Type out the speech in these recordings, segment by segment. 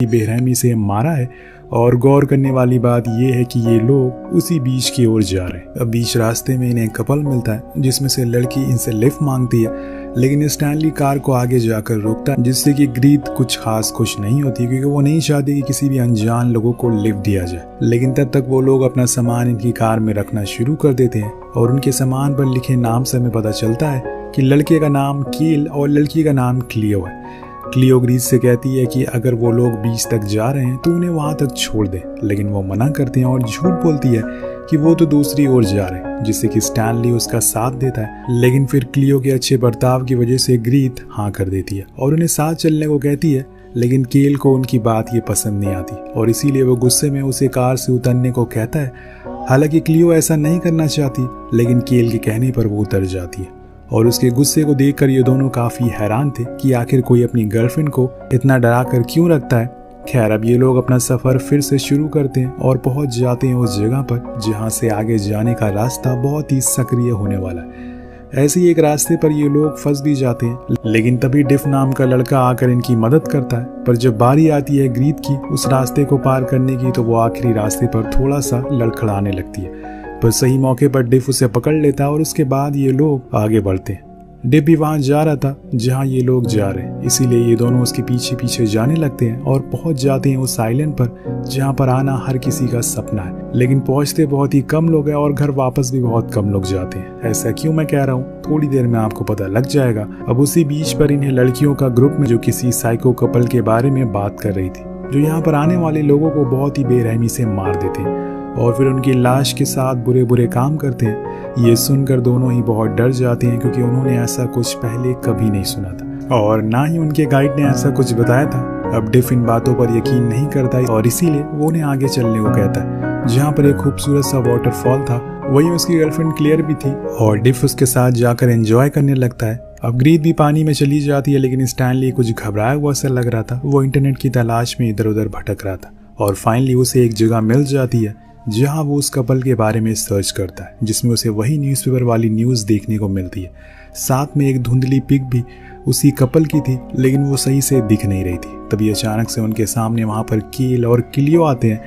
ही बेरहमी से मारा है। और गौर करने वाली बात यह है कि ये लोग उसी बीच की ओर जा रहे हैं। अब बीच रास्ते में इन्हें कपल मिलता है जिसमें से लड़की इनसे लिफ्ट मांगती है, लेकिन स्टैनली कार को आगे जाकर रोकता है, जिससे कि ग्रीत कुछ खास खुश नहीं होती क्योंकि वो नहीं चाहती कि किसी भी अनजान लोगों को लिफ्ट दिया जाए। लेकिन तब तक वो लोग अपना सामान इनकी कार में रखना शुरू कर देते हैं और उनके सामान पर लिखे नाम से हमें पता चलता है कि लड़के का नाम कील और लड़की का नाम क्लियो है। क्लियो ग्रीत से कहती है कि अगर वो लोग बीच तक जा रहे हैं तो उन्हें वहां तक छोड़ दे, लेकिन वो मना करते हैं और झूठ बोलती है कि वो तो दूसरी ओर जा रहे हैं, जिससे कि स्टैनली उसका साथ देता है। लेकिन फिर क्लियो के अच्छे बर्ताव की वजह से ग्रीत हाँ कर देती है और उन्हें साथ चलने को कहती है, लेकिन कील को उनकी बात ये पसंद नहीं आती और इसीलिए वो गुस्से में उसे कार से उतरने को कहता है। हालांकि क्लियो ऐसा नहीं करना चाहती, लेकिन कील के कहने पर वो उतर जाती है और उसके गुस्से को देखकर ये दोनों काफी हैरान थे कि आखिर कोई अपनी गर्लफ्रेंड को इतना डरा कर क्यों रखता है। खैर, अब ये लोग अपना सफर फिर से शुरू करते हैं और पहुंच जाते हैं उस जगह पर जहां से आगे जाने का रास्ता बहुत ही सक्रिय होने वाला है। ऐसे ही एक रास्ते पर ये लोग फंस भी जाते हैं, लेकिन तभी डिफ नाम का लड़का आकर इनकी मदद करता है। पर जब बारी आती है ग्रीत की उस रास्ते को पार करने की, तो वो आखिरी रास्ते पर थोड़ा सा लड़खड़ाने लगती है, पर सही मौके पर डिफ उसे पकड़ लेता है और उसके बाद ये लोग आगे बढ़ते हैं। डिफ भी वहां जा रहा था जहां ये लोग जा रहे हैं, इसीलिए ये दोनों उसके पीछे पीछे जाने लगते हैं और पहुंच जाते हैं उस आइलैंड पर जहां पर आना हर किसी का सपना है। लेकिन पहुंचते बहुत ही कम लोग हैं और घर वापस भी बहुत कम लोग जाते हैं। ऐसा क्यों मैं कह रहा हूँ, थोड़ी देर में आपको पता लग जाएगा। अब उसी बीच पर इन्हें लड़कियों का ग्रुप में जो किसी साइको कपल के बारे में बात कर रही थी, जो यहाँ पर आने वाले लोगों को बहुत ही बेरहमी से मार देते हैं और फिर उनकी लाश के साथ बुरे बुरे काम करते हैं। ये सुनकर दोनों ही बहुत डर जाते हैं क्योंकि उन्होंने ऐसा कुछ पहले कभी नहीं सुना था और ना ही उनके गाइड ने ऐसा कुछ बताया था। अब डिफ इन बातों पर यकीन नहीं करता और इसीलिए वो उन्हें आगे चलने को कहता है। जहाँ पर एक खूबसूरत सा वाटरफॉल था, वहीं उसकी गर्लफ्रेंड क्लियर भी थी और डिफ उसके साथ जाकर एंजॉय करने लगता है। अब ग्रीत भी पानी में चली जाती है, लेकिन स्टैनली कुछ घबराया हुआ सा लग रहा था। वो इंटरनेट की तलाश में इधर उधर भटक रहा था और फाइनली उसे एक जगह मिल जाती है जहां वो उस कपल के बारे में सर्च करता है, जिसमें उसे वही न्यूज़पेपर वाली न्यूज़ देखने को मिलती है। साथ में एक धुंधली पिक भी उसी कपल की थी, लेकिन वो सही से दिख नहीं रही थी। तभी अचानक से उनके सामने वहां पर कील और क्लियो आते हैं,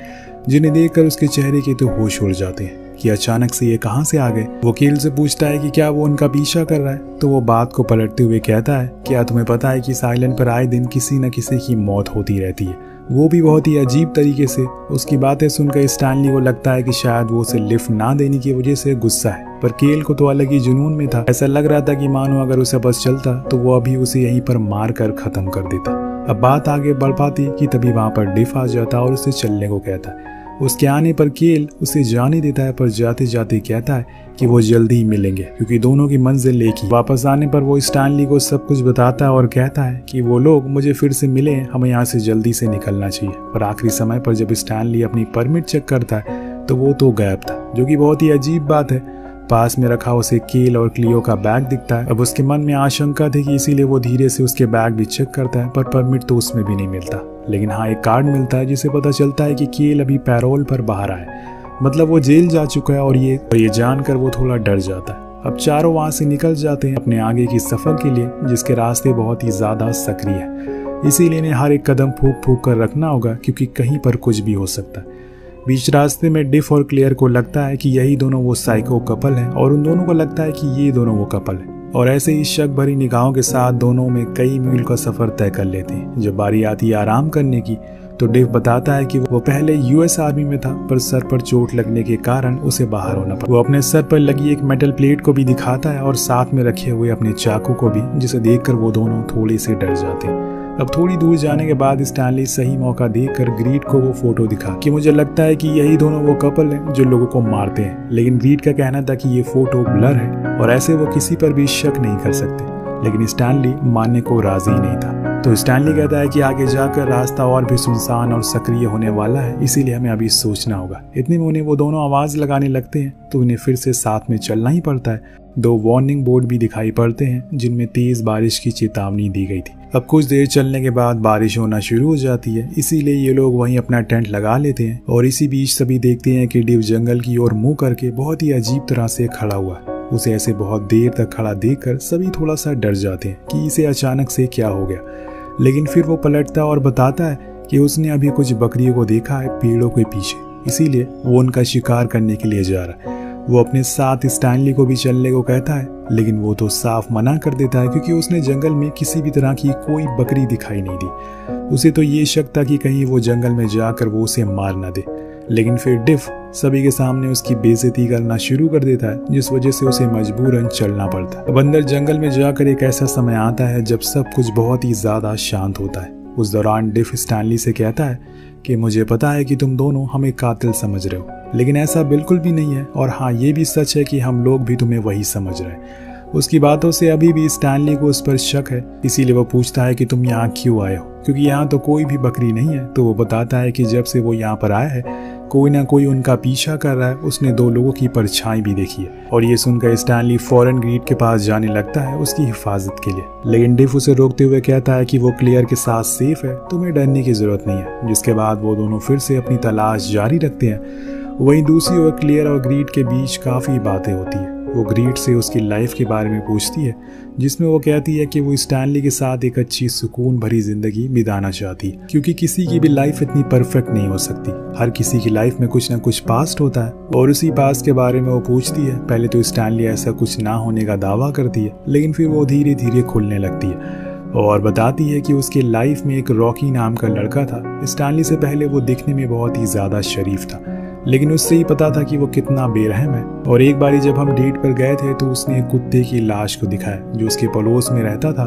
जिन्हें देखकर उसके चेहरे के तो होश उड़ जाते हैं कि अचानक से ये कहां से आ गए। वो कील से पूछता है कि क्या वो उनका पीछा कर रहा है, तो वो बात को पलटते हुए कहता है, क्या तुम्हें पता है कि इस आइलैंड पर आए दिन किसी न किसी की मौत होती रहती है, वो भी बहुत ही अजीब तरीके से। उसकी बातें सुनकर स्टैनली को लगता है कि शायद वो उसे लिफ्ट ना देने की वजह से गुस्सा है, पर कील को तो अलग ही जुनून में था। ऐसा लग रहा था कि मानो अगर उसे बस चलता तो वो अभी उसे यहीं पर मार कर खत्म कर देता। अब बात आगे बढ़ पाती कि तभी वहां पर डिफ आ जाता और उसे चलने को कहता है। उसके आने पर कील उसे जाने देता है, पर जाते जाते कहता है कि वो जल्दी ही मिलेंगे क्योंकि दोनों की मंजिल एक ही। वापस आने पर वो स्टैनली को सब कुछ बताता है और कहता है कि वो लोग मुझे फिर से मिले, हमें यहाँ से जल्दी से निकलना चाहिए। पर आखिरी समय पर जब स्टैनली अपनी परमिट चेक करता है तो वो तो गायब था, जो कि बहुत ही अजीब बात है। पास में रखा उसे कील और क्लियो का बैग दिखता है। अब उसके मन में आशंका थी कि इसीलिए वो धीरे से उसके बैग भी चेक करता है, पर परमिट तो उसमें भी नहीं मिलता। लेकिन हाँ, एक कार्ड मिलता है जिसे पता चलता है कि कील अभी पैरोल पर बाहर आए, मतलब वो जेल जा चुका है और ये जानकर वो थोड़ा डर जाता है। अब चारों वहां से निकल जाते हैं अपने आगे की सफर के लिए, जिसके रास्ते बहुत ही ज्यादा सक्रिय है, इसीलिए इन्हें हर एक कदम फूक फूक कर रखना होगा क्योंकि कहीं पर कुछ भी हो सकता है। बीच रास्ते में डिफ और क्लियर को लगता है कि यही दोनों वो साइको कपल हैं और उन दोनों को लगता है कि ये दोनों वो कपल हैं और ऐसे ही शक भरी निगाहों के साथ दोनों में कई मील का सफर तय कर लेते हैं। जब बारी आती है आराम करने की तो डिफ बताता है कि वो पहले यूएस आर्मी में था, पर सर पर चोट लगने के कारण उसे बाहर होना पड़ा। वो अपने सर पर लगी एक मेटल प्लेट को भी दिखाता है और साथ में रखे हुए अपने चाकू को भी, जिसे देखकर वो दोनों थोड़े से डर जाते हैं। अब थोड़ी दूर जाने के बाद स्टैनली सही मौका देखकर ग्रीट को वो फोटो दिखा कि मुझे लगता है कि यही दोनों वो कपल हैं जो लोगों को मारते हैं। लेकिन ग्रीट का कहना था कि ये फोटो ब्लर है और ऐसे वो किसी पर भी शक नहीं कर सकते, लेकिन स्टैनली मानने को राजी नहीं था। तो स्टैनली कहता है कि आगे जाकर रास्ता और भी सुनसान और सक्रिय होने वाला है, इसीलिए हमें अभी सोचना होगा। इतने में उन्हें वो दोनों आवाज लगाने लगते हैं तो उन्हें फिर से साथ में चलना ही पड़ता है। 2 वार्निंग बोर्ड भी दिखाई पड़ते हैं जिनमें तेज बारिश की चेतावनी दी गई थी। अब कुछ देर चलने के बाद बारिश होना शुरू हो जाती है, इसीलिए ये लोग वहीं अपना टेंट लगा लेते हैं और इसी बीच सभी देखते हैं कि डिव जंगल की ओर मुंह करके बहुत ही अजीब तरह से खड़ा हुआ है। उसे ऐसे बहुत देर तक खड़ा देखकर सभी थोड़ा सा डर जाते हैं कि इसे अचानक से क्या हो गया, लेकिन फिर वो पलटता और बताता है कि उसने अभी कुछ बकरियों को देखा है पेड़ों के पीछे, इसीलिए वो उनका शिकार करने के लिए जा रहा है। वो अपने साथ स्टैनली को भी चलने को कहता है, लेकिन वो तो साफ मना कर देता है क्योंकि उसने जंगल में किसी भी तरह की कोई बकरी दिखाई नहीं दी। उसे तो ये शक था कि कहीं वो जंगल में जाकर वो उसे मार ना दे, लेकिन फिर डिफ सभी के सामने उसकी बेइज्जती करना शुरू कर देता है, जिस वजह से उसे मजबूरन चलना पड़ता है। अब अंदर जंगल में जाकर एक ऐसा समय आता है जब सब कुछ बहुत ही ज्यादा शांत होता है। उस दौरान डिफ स्टैनली से कहता है कि मुझे पता है कि तुम दोनों हमें कातिल समझ रहे हो, लेकिन ऐसा बिल्कुल भी नहीं है, और हाँ ये भी सच है कि हम लोग भी तुम्हें वही समझ रहे हैं। उसकी बातों से अभी भी स्टैनली को उस पर शक है, इसीलिए वो पूछता है कि तुम यहाँ क्यों आए हो, क्योंकि यहाँ तो कोई भी बकरी नहीं है। तो वो बताता है कि जब से वो यहाँ पर आया है कोई ना कोई उनका पीछा कर रहा है, उसने 2 लोगों की परछाई भी देखी है। और ये सुनकर स्टैनली फौरन ग्रीड के पास जाने लगता है उसकी हिफाजत के लिए, लेकिन डिफ उसे रोकते हुए कहता है कि वो क्लियर के साथ सेफ है, तुम्हें डरने की जरूरत नहीं है। जिसके बाद वो दोनों फिर से अपनी तलाश जारी रखते हैं। वहीं दूसरी ओर क्लियर और ग्रीड के बीच काफ़ी बातें होती है। वो ग्रीड से उसकी लाइफ के बारे में पूछती है, जिसमें वो कहती है कि वो स्टैनली के साथ एक अच्छी सुकून भरी जिंदगी बिताना चाहती है, क्योंकि किसी की भी लाइफ इतनी परफेक्ट नहीं हो सकती। हर किसी की लाइफ में कुछ ना कुछ पास्ट होता है, और उसी पास्ट के बारे में वो पूछती है। पहले तो स्टैनली ऐसा कुछ ना होने का दावा करती है, लेकिन फिर वो धीरे धीरे खुलने लगती है और बताती है कि उसके लाइफ में एक रॉकी नाम का लड़का था। स्टैनली से पहले वो दिखने में बहुत ही ज्यादा शरीफ था, लेकिन उससे ही पता था कि वो कितना बेरहम है। और एक बारी जब हम डेट पर गए थे तो उसने एक कुत्ते की लाश को दिखाया जो उसके पड़ोस में रहता था,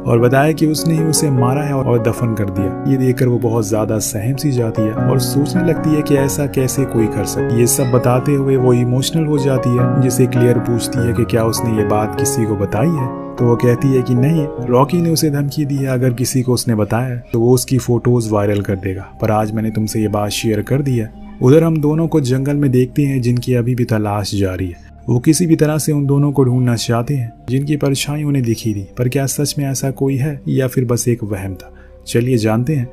और बताया कि उसने ही उसे मारा है और दफन कर दिया। ये देखकर वो बहुत ज्यादा सहम सी जाती है और सोचने लगती है कि ऐसा कैसे कोई कर सकता। ये सब बताते हुए वो इमोशनल हो जाती है, जिसे क्लियर पूछती है कि क्या उसने ये बात किसी को बताई है। तो वो कहती है कि नहीं, रॉकी ने उसे धमकी दी है, अगर किसी को उसने बताया तो वो उसकी फोटोज वायरल कर देगा, पर आज मैंने तुमसे ये बात शेयर कर दी है। उधर हम दोनों को जंगल में देखते हैं जिनकी अभी भी तलाश जारी है। वो किसी भी तरह से उन दोनों को ढूंढना चाहते हैं जिनकी परछाई उन्हें दिखी थी, पर क्या सच में ऐसा कोई है या फिर बस एक वहम था। चलिए जानते हैं।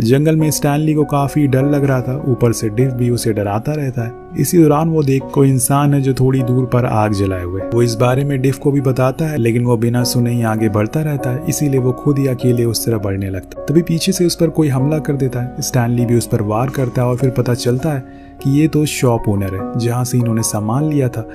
जंगल में स्टैनली को काफी डर लग रहा था, ऊपर से डिफ भी उसे डराता रहता है। इसी दौरान वो देख कोई इंसान है जो थोड़ी दूर पर आग जलाए हुए। वो इस बारे में डिफ को भी बताता है, लेकिन वो बिना सुने ही आगे बढ़ता रहता है, इसीलिए वो खुद ही अकेले उस तरफ बढ़ने लगता है। तभी पीछे से उस पर कोई हमला कर देता है। स्टैनली भी उस पर वार करता है और फिर पता चलता है कि ये तो शॉप ओनर है जहाँ से इन्होंने सामान लिया था।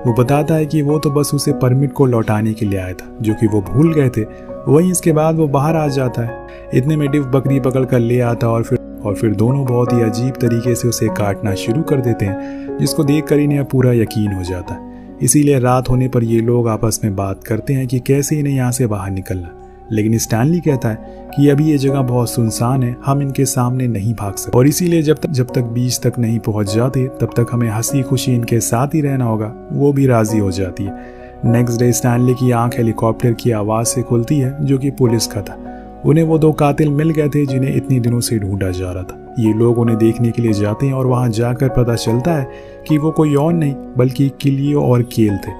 वो बताता है कि वो तो बस उसे परमिट को लौटाने के लिए आया था, जो कि वो भूल गए थे। वहीं इसके बाद वो बाहर आ जाता है। इतने में डिफ बकरी पकड़ कर ले आता और फिर दोनों बहुत ही अजीब तरीके से उसे काटना शुरू कर देते हैं, जिसको देखकर इन्हें पूरा यकीन हो जाता है। इसीलिए रात होने पर ये लोग आपस में बात करते हैं कि कैसे इन्हें यहाँ से बाहर निकलना। लेकिन स्टैनली कहता है कि अभी ये जगह बहुत सुनसान है, हम इनके सामने नहीं भाग सकते, और इसीलिए जब तक बीच तक नहीं पहुंच जाते तब तक हमें हंसी खुशी इनके साथ ही रहना होगा। वो भी राजी हो जाती है। नेक्स्ट डे स्टैनली की आंख हेलीकॉप्टर की आवाज से खुलती है, जो कि पुलिस का था। उन्हें वो 2 कातिल मिल गए थे जिन्हें इतनी दिनों से ढूंढा जा रहा था। ये लोग उन्हें देखने के लिए जाते हैं और वहां जाकर पता चलता है कि वो कोई और नहीं बल्कि किलियो और केल थे,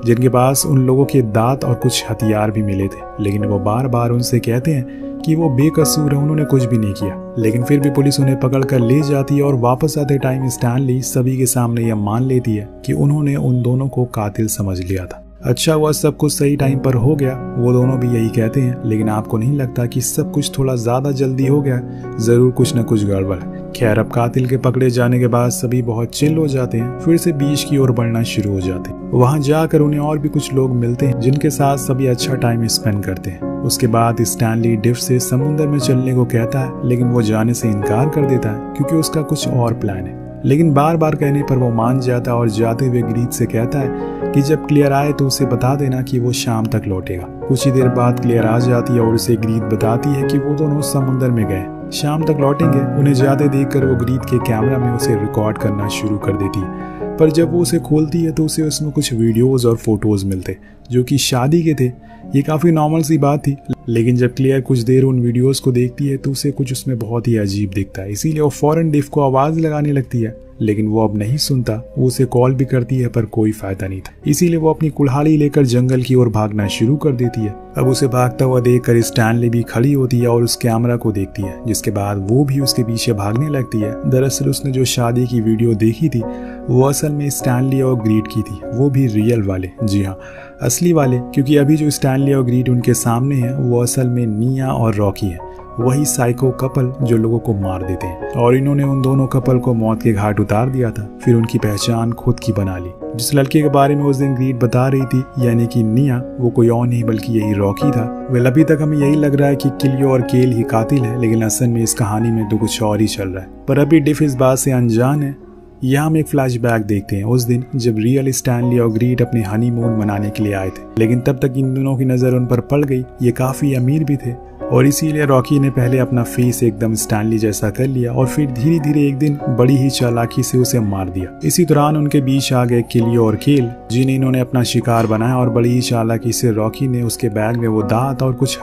जिनके पास उन लोगों के दांत और कुछ हथियार भी मिले थे। लेकिन वो बार बार उनसे कहते हैं कि वो बेकसूर है, उन्होंने कुछ भी नहीं किया। लेकिन फिर भी पुलिस उन्हें पकड़ कर ले जाती है और वापस आते टाइम स्टैनली सभी के सामने यह मान लेती है कि उन्होंने उन दोनों को कातिल समझ लिया था। अच्छा हुआ सब कुछ सही टाइम पर हो गया, वो दोनों भी यही कहते हैं। लेकिन आपको नहीं लगता कि सब कुछ थोड़ा ज्यादा जल्दी हो गया? जरूर कुछ न कुछ गड़बड़ है। खैर, अब कातिल के पकड़े जाने के बाद सभी बहुत चिल हो जाते हैं, फिर से बीच की ओर बढ़ना शुरू हो जाते हैं। वहां जाकर उन्हें और भी कुछ लोग मिलते हैं जिनके साथ सभी अच्छा टाइम स्पेंड करते हैं। उसके बाद स्टैनली डिफ से समुद्र में चलने को कहता है, लेकिन वो जाने से इनकार कर देता है क्योंकि उसका कुछ और प्लान है। लेकिन बार बार कहने पर वो मान जाता है और जाते हुए ग्रीड से कहता है कि जब क्लियर आए तो उसे बता देना कि वो शाम तक लौटेगा। कुछ ही देर बाद क्लियर आ जाती है और उसे ग्रीड बताती है कि वो दोनों समुद्र में गए, शाम तक लौटेंगे। उन्हें जाते देखकर वो ग्रीड के कैमरा में उसे रिकॉर्ड करना शुरू कर देती है, पर जब वो उसे खोलती है तो उसे उसमें कुछ वीडियोस और फोटोज मिलते जो कि शादी के थे। ये काफ़ी नॉर्मल सी बात थी, लेकिन जब क्लियर कुछ देर उन वीडियोस को देखती है तो उसे कुछ उसमें बहुत ही अजीब दिखता है। इसीलिए वो फौरन डिफ को आवाज़ लगाने लगती है, लेकिन वो अब नहीं सुनता। वो उसे कॉल भी करती है पर कोई फायदा नहीं था। इसीलिए वो अपनी कुल्हाड़ी लेकर जंगल की ओर भागना शुरू कर देती है। अब उसे भागता हुआ देखकर स्टैनली भी खड़ी होती है और उस कैमरा को देखती है, जिसके बाद वो भी उसके पीछे भागने लगती है। दरअसल उसने जो शादी की वीडियो देखी थी वो असल में स्टैनली और ग्रीड की थी, वो भी रियल वाले, जी हाँ असली वाले, क्योंकि अभी जो स्टैनली और ग्रीड उनके सामने हैं वो असल में निया और रॉकी है। वही साइको कपल जो लोगों को मार देते हैं। और इन्होंने उन दोनों कपल को मौत के घाट उतार दिया था, फिर उनकी पहचान खुद की बना ली। जिस लड़के के बारे में उस दिन ग्रीड बता रही थी, यानी कि निया, वो कोई और नहीं बल्कि यही रॉकी था। वेल, अभी तक हमें यही लग रहा है कि किलियो और केल ही कातिल है, लेकिन असल में इस कहानी में तो कुछ और ही चल रहा है। पर अभी डिफ इस बात से अनजान है। यहाँ हम एक फ्लैशबैक देखते हैं उस दिन जब रियल, स्टैनली और ग्रीड अपने हनीमून मनाने के लिए आए थे, लेकिन तब तक इन दोनों की नज़र उन पर पड़ गई। ये काफ़ी अमीर भी थे और इसीलिए रॉकी ने पहले अपना फेस एकदम स्टैनली जैसा कर लिया और फिर धीरे धीरे एक दिन बड़ी ही चालाकी से उसे मार दिया। इसी दौरान उनके बीच आ गए किलियो और केल, जिन्हें इन्होंने अपना शिकार बनाया और बड़ी ही चालाकी से रॉकी ने उसके बैग में वो दांत और कुछ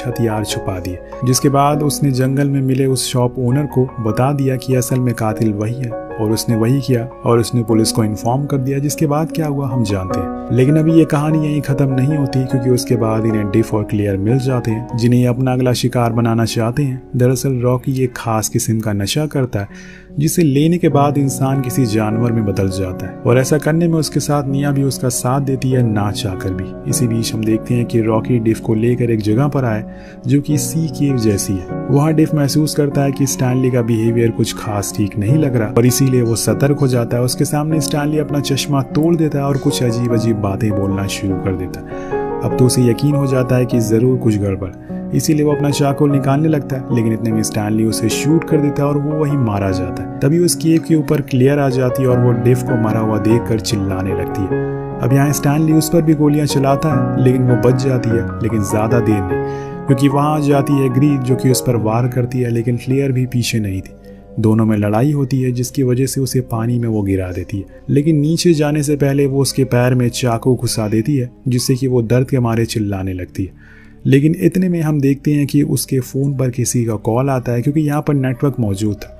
हथियार छुपा दिए। जिसके बाद उसने जंगल में मिले उस शॉप ओनर को बता दिया कि असल में कातिल वही है, और उसने वही किया और उसने पुलिस को इन्फॉर्म कर दिया। जिसके बाद क्या हुआ हम जानते हैं, लेकिन अभी ये कहानी यहीं खत्म नहीं होती, क्योंकि उसके बाद इन्हें डिफ और क्लियर मिल जाते हैं, जिन्हें ये अपना अगला शिकार बनाना चाहते हैं। दरअसल रॉकी एक खास किस्म का नशा करता है जिसे लेने के बाद इंसान किसी जानवर में बदल जाता है, और ऐसा करने में उसके साथ निया भी उसका साथ देती है, ना चाहकर भी। इसी बीच हम देखते हैं कि रॉकी डिफ को लेकर एक जगह पर आए जो कि सी केव जैसी है। वहाँ डिफ महसूस करता है कि स्टैनली का बिहेवियर कुछ खास ठीक नहीं लग रहा, और इसीलिए वो सतर्क हो जाता है। उसके सामने स्टैनली अपना चश्मा तोड़ देता है और कुछ अजीब अजीब बातें बोलना शुरू कर देता है। अब तो उसे यकीन हो जाता है कि जरूर कुछ गड़बड़, इसीलिए वो अपना चाकू निकालने लगता है, लेकिन इतने में स्टैनली उसे शूट कर देता है और वो वहीं मारा जाता है। तभी उस केव के ऊपर क्लियर आ जाती है और वो डिफ को मरा हुआ देखकर चिल्लाने लगती है। अब यहाँ स्टैनली उस पर भी गोलियां चलाता है, लेकिन वो बच जाती है, लेकिन ज्यादा देर नहीं, क्योंकि वहां आ जाती है ग्रीड जो कि उस पर वार करती है, लेकिन क्लियर भी पीछे नहीं थी। दोनों में लड़ाई होती है, जिसकी वजह से उसे पानी में वो गिरा देती है, लेकिन नीचे जाने से पहले वो उसके पैर में चाकू घुसा देती है, जिससे कि वो दर्द के मारे चिल्लाने लगती है। लेकिन इतने में हम देखते हैं कि उसके फ़ोन पर किसी का कॉल आता है, क्योंकि यहाँ पर नेटवर्क मौजूद था।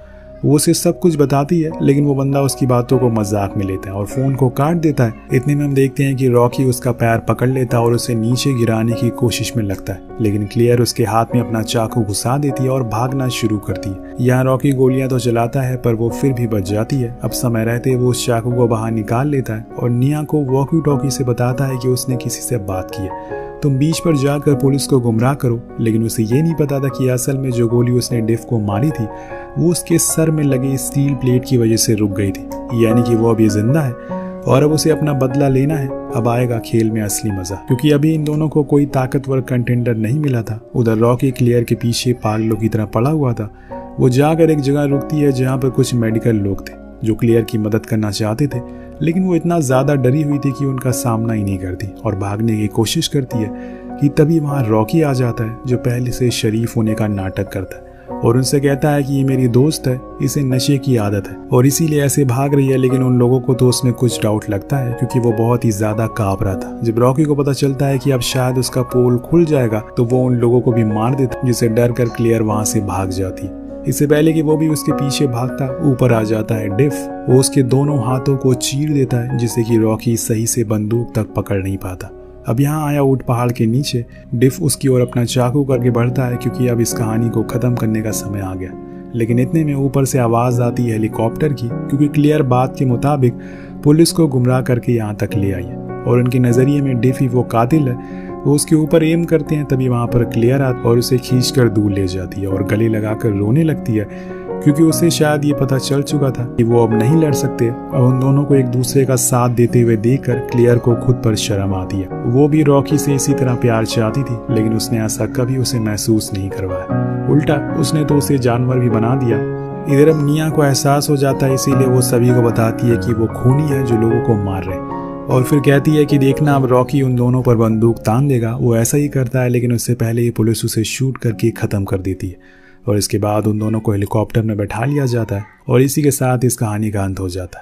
वो उसे सब कुछ बताती है, लेकिन वो बंदा उसकी बातों को मजाक में लेता है और फ़ोन को काट देता है। इतने में हम देखते हैं कि रॉकी उसका पैर पकड़ लेता है और उसे नीचे गिराने की कोशिश में लगता है, लेकिन क्लियर उसके हाथ में अपना चाकू घुसा देती है और भागना शुरू करती है। यहाँ रॉकी गोलियां तो चलाता है, पर वो फिर भी बच जाती है। अब समय रहते वो उस चाकू को बाहर निकाल लेता है और निया को वॉकी टॉकी से बताता है कि उसने किसी से बात की है, तुम बीच पर जाकर पुलिस को गुमराह करो। लेकिन उसे ये नहीं पता था कि असल में जो गोली उसने डिफ को मारी थी वो उसके सर में लगे स्टील प्लेट की वजह से रुक गई थी, यानी कि वो अभी जिंदा है और अब उसे अपना बदला लेना है। अब आएगा खेल में असली मजा, क्योंकि अभी इन दोनों को कोई ताकतवर कंटेंडर नहीं मिला था। उधर रॉकी क्लियर के पीछे पागलों की तरह पड़ा हुआ था। वो जाकर एक जगह रुकती है जहाँ पर कुछ मेडिकल लोग थे जो क्लियर की मदद करना चाहते थे, लेकिन वो इतना ज्यादा डरी हुई थी कि उनका सामना ही नहीं करती और भागने की कोशिश करती है कि तभी वहां रॉकी आ जाता है, जो पहले से शरीफ होने का नाटक करता है और उनसे कहता है कि ये मेरी दोस्त है, इसे नशे की आदत है और इसीलिए ऐसे भाग रही है। लेकिन उन लोगों को तो उसमें कुछ डाउट लगता है, क्योंकि वो बहुत ही ज्यादा कांप रहा था। जब रॉकी को पता चलता है कि अब शायद उसका पोल खुल जाएगा, तो वो उन लोगों को भी मार देता, जिसे डर कर क्लियर वहां से भाग जाती। इससे पहले कि वो भी उसके पीछे भागता, ऊपर आ जाता है डिफ। वो उसके दोनों हाथों को चीर देता है, जिससे कि रॉकी सही से बंदूक तक पकड़ नहीं पाता। अब यहाँ आया ऊंट पहाड़ के नीचे, डिफ उसकी ओर अपना चाकू करके बढ़ता है, क्योंकि अब इस कहानी को खत्म करने का समय आ गया। लेकिन इतने में ऊपर से आवाज आती है हेलीकॉप्टर की, क्योंकि क्लियर बात के मुताबिक पुलिस को गुमराह करके यहाँ तक ले आई है और उनके नजरिए में डिफ ही वो कातिल है। वो उसके ऊपर एम करते हैं, तभी वहां पर क्लियर आती और उसे खींचकर दूर ले जाती है और गले लगाकर रोने लगती है, क्योंकि उसे शायद ये पता चल चुका था कि वो अब नहीं लड़ सकते। और उन दोनों को एक दूसरे का साथ देते हुए देखकर क्लियर को खुद पर शर्म आती है। वो भी रॉकी से इसी तरह प्यार चाहती थी, लेकिन उसने ऐसा कभी उसे महसूस नहीं करवाया। उल्टा उसने तो उसे जानवर भी बना दिया। इधर अब निया को एहसास हो जाता है, इसीलिए वो सभी को बताती है कि वो खूनी है जो लोगों को मार रहे हैं, और फिर कहती है कि देखना अब रॉकी उन दोनों पर बंदूक तान देगा। वो ऐसा ही करता है, लेकिन उससे पहले ही पुलिस उसे शूट करके खत्म कर देती है और इसके बाद उन दोनों को हेलीकॉप्टर में बैठा लिया जाता है और इसी के साथ इस कहानी का अंत हो जाता है।